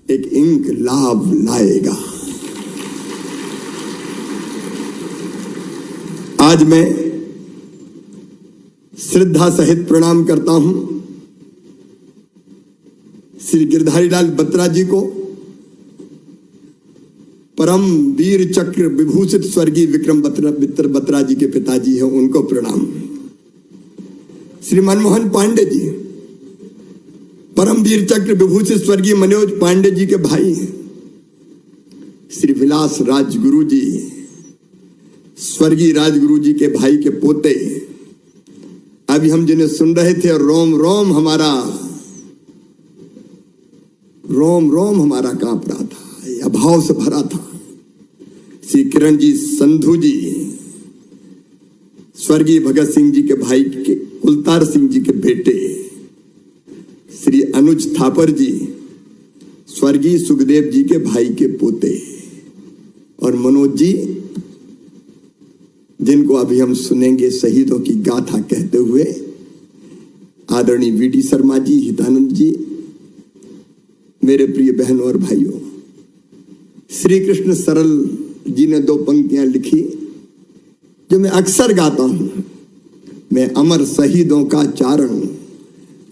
एक इंकलाब लाएगा। आज मैं श्रद्धा सहित प्रणाम करता हूं श्री गिरधारी लाल बत्रा जी को, परम वीर चक्र विभूषित स्वर्गीय विक्रम बत्रा जी के पिताजी हैं, उनको प्रणाम। श्री मनमोहन पांडे जी परम वीर चक्र विभूषित स्वर्गीय मनोज पांडे जी के भाई हैं। श्री विलास राजगुरु जी स्वर्गीय राजगुरु जी के भाई के पोते, अभी हम जिन्हें सुन रहे थे और रोम रोम हमारा कांप रहा था, अभाव से भरा था। श्री किरण जी संधू जी स्वर्गीय भगत सिंह जी के भाई के कुलतार सिंह जी के बेटे, श्री अनुज थापर जी स्वर्गीय सुखदेव जी के भाई के पोते, और मनोज जी जिनको अभी हम सुनेंगे शहीदों की गाथा कहते हुए, आदरणीय वीडी शर्मा जी, हितानंद जी, मेरे प्रिय बहनों और भाइयों। श्री कृष्ण सरल जी ने दो पंक्तियां लिखी जो मैं अक्सर गाता हूं। मैं अमर शहीदों का चारण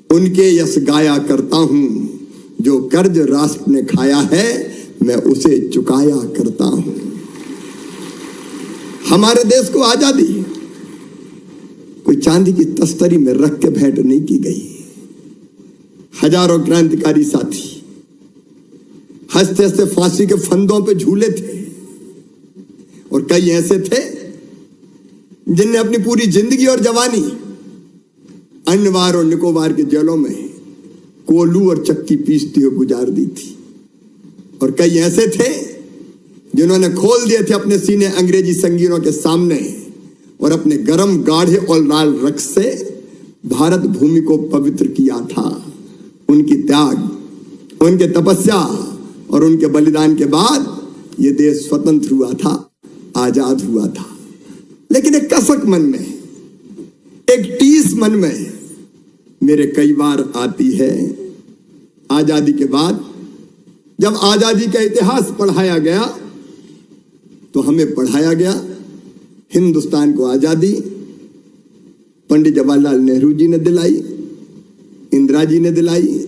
उनके यश गाया करता हूं, जो कर्ज राष्ट्र ने खाया है मैं उसे चुकाया करता हूं। हमारे देश को आजादी कोई चांदी की तस्तरी में रख के भेंट नहीं की गई। हजारों क्रांतिकारी साथी हंसते हंसते फांसी के फंदों पे झूले थे, और कई ऐसे थे जिनने अपनी पूरी जिंदगी और जवानी अन्नवार और निकोबार के जेलों में कोलू और चक्की पीसती हुई गुजार दी थी, और कई ऐसे थे जिन्होंने खोल दिए थे अपने सीने अंग्रेजी संगीनों के सामने और अपने गरम गाढ़े और लाल रक्त से भारत भूमि को पवित्र किया था। उनकी त्याग, उनके तपस्या और उनके बलिदान के बाद ये देश स्वतंत्र हुआ था, आजाद हुआ था। लेकिन एक कसक मन में, एक टीस मन में मेरे कई बार आती है। आजादी के बाद जब आजादी का इतिहास पढ़ाया गया तो हमें पढ़ाया गया हिंदुस्तान को आजादी पंडित जवाहरलाल नेहरू जी ने दिलाई, इंदिरा जी ने दिलाई,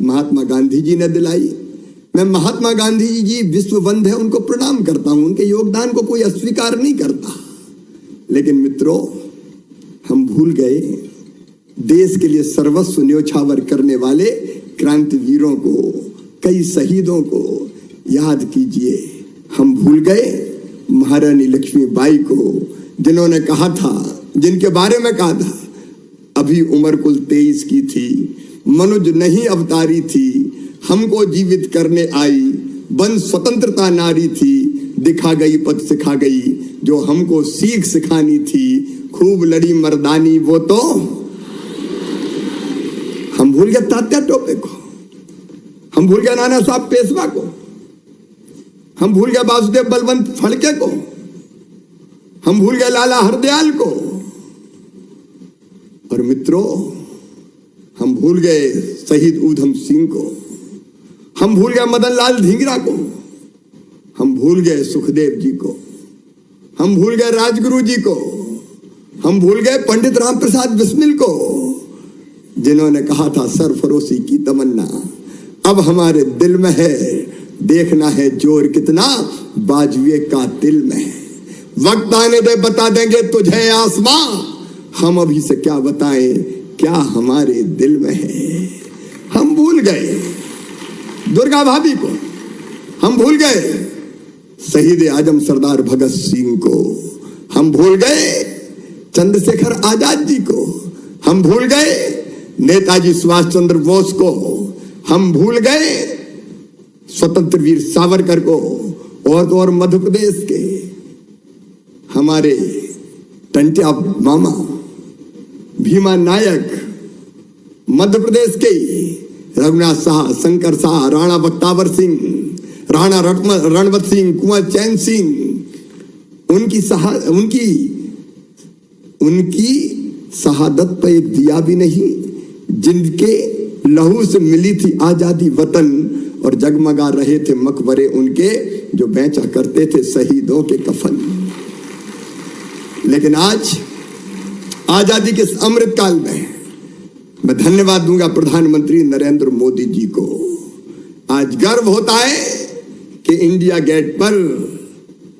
महात्मा गांधी जी ने दिलाई। मैं महात्मा गांधी जी विश्ववंद है, उनको प्रणाम करता हूं, उनके योगदान को कोई अस्वीकार नहीं करता। लेकिन मित्रों, हम भूल गए देश के लिए सर्वस्व न्योछावर करने वाले क्रांतिवीरों को, कई शहीदों को याद कीजिए। हम भूल गए महारानी लक्ष्मीबाई को, जिन्होंने कहा था, जिनके बारे में कहा था, अभी उम्र कुल 23 की थी, मनुज नहीं अवतारी थी, हमको जीवित करने आई, बन स्वतंत्रता नारी थी, दिखा गई पद सिखा गई, जो हमको सीख सिखानी थी, खूब लड़ी मर्दानी वो तो। हम भूल गए तात्या टोपे को, हम भूल गए नाना साहब पेशवा को, हम भूल गए वासुदेव बलवंत फड़के को, हम भूल गए लाला हरदयाल को, और मित्रों हम भूल गए शहीद ऊधम सिंह को, हम भूल गए मदन लाल धिंगरा को, हम भूल गए सुखदेव जी को, हम भूल गए राजगुरु जी को, हम भूल गए पंडित राम प्रसाद बिस्मिल को, जिन्होंने कहा था सरफरोशी की तमन्ना अब हमारे दिल में है, देखना है जोर कितना बाजुए का दिल में है। वक्त आने दे बता देंगे तुझे आसमां, हम अभी से क्या बताएं क्या हमारे दिल में है। हम भूल गए दुर्गा भाभी को, हम भूल गए शहीद आजम सरदार भगत सिंह को, हम भूल गए चंद्रशेखर आजाद जी को, हम भूल गए नेताजी सुभाष चंद्र बोस को, हम भूल गए स्वतंत्र वीर सावरकर को, और तो और मध्य प्रदेश के हमारे टंटिया मामा भीमा नायक, मध्य प्रदेश के रघुनाथ शाह, शंकर शाह, राणा बख्तावर सिंह, राणा रणवत सिंह, कुंवर चैन सिंह, उनकी शहादत पर एक दिया भी नहीं, जिनके लहू से मिली थी आजादी वतन और जगमगा रहे थे मकबरे उनके जो बेचा करते थे शहीदों के कफन। लेकिन आज आजादी के इस अमृत काल में मैं धन्यवाद दूंगा प्रधानमंत्री नरेंद्र मोदी जी को। आज गर्व होता है कि इंडिया गेट पर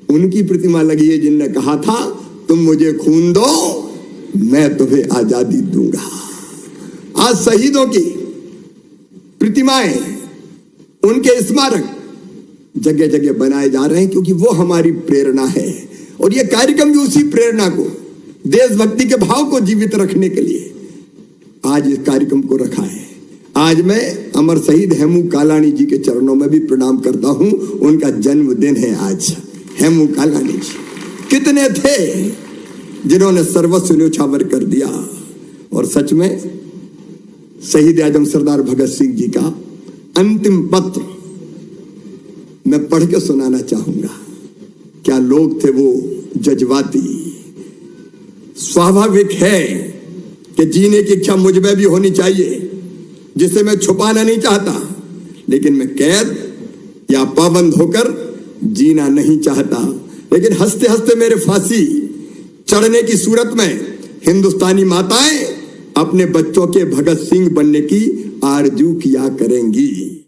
उनकी प्रतिमा लगी है जिनने कहा था तुम मुझे खून दो मैं तुम्हें आजादी दूंगा। आज शहीदों की प्रतिमाएं, उनके स्मारक जगह जगह बनाए जा रहे हैं क्योंकि वो हमारी प्रेरणा है। और ये कार्यक्रम भी उसी प्रेरणा को, देशभक्ति के भाव को जीवित रखने के लिए आज इस कार्यक्रम को रखा है। आज मैं अमर शहीद हेमू कालाणी जी के चरणों में भी प्रणाम करता हूं। उनका जन्मदिन है आज। हेमू कालाणी जी कितने थे जिन्होंने सर्वस्व न्योछावर कर दिया। और सच में शहीद आजम सरदार भगत सिंह जी का अंतिम पत्र मैं पढ़ के सुनाना चाहूंगा। क्या लोग थे वो जज्बाती। स्वाभाविक है कि जीने की इच्छा मुझ में भी होनी चाहिए जिसे मैं छुपाना नहीं चाहता, लेकिन मैं कैद या पाबंद होकर जीना नहीं चाहता। लेकिन हंसते हंसते मेरे फांसी चढ़ने की सूरत में हिंदुस्तानी माताएं अपने बच्चों के भगत सिंह बनने की आरजू किया करेंगी।